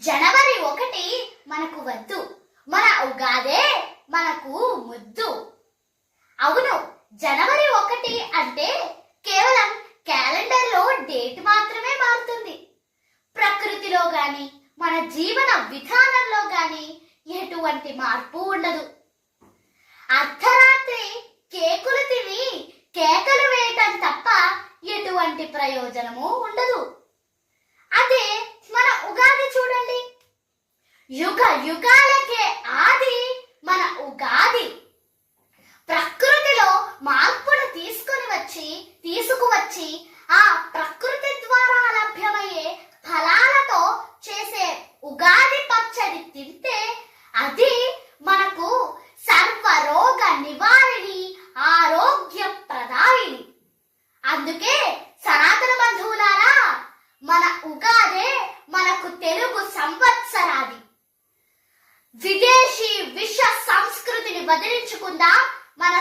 జనవరి 1 మనకు వద్దు, మన ఉగాదే మనకు ముద్దు. అవును, జనవరి 1 అంటే కేవలం క్యాలెండర్లో డేట్ మాత్రమే మారుతుంది. ప్రకృతిలో గాని మన జీవన విధానంలో గాని ఎటువంటి మార్పు ఉండదు. అర్ధరాత్రి కేకులు తిని కేకలు వేయటం తప్ప ఎటువంటి ప్రయోజనము ఉండదు. అదే మన ఉగాది చూడండి, యుగ యుగాలకే ఆది మన ఉగాది. ప్రకృతిలో మార్పును తీసుకువచ్చి ఆ ప్రకృతి ద్వారా లభ్యమయ్యే ఫలాలతో చేసే ఉగాది పచ్చడి తింటే అది మనకు సర్వరోగ నివారిణి, ఆరోగ్య ప్రదాయిని. అందుకే సనాతన బంధువులారా, మన ఉగాదే మనకు తెలుగు సంవత్సరాది. విదేశీ విష సంస్కృతిని వదిలించుకుందాం, మన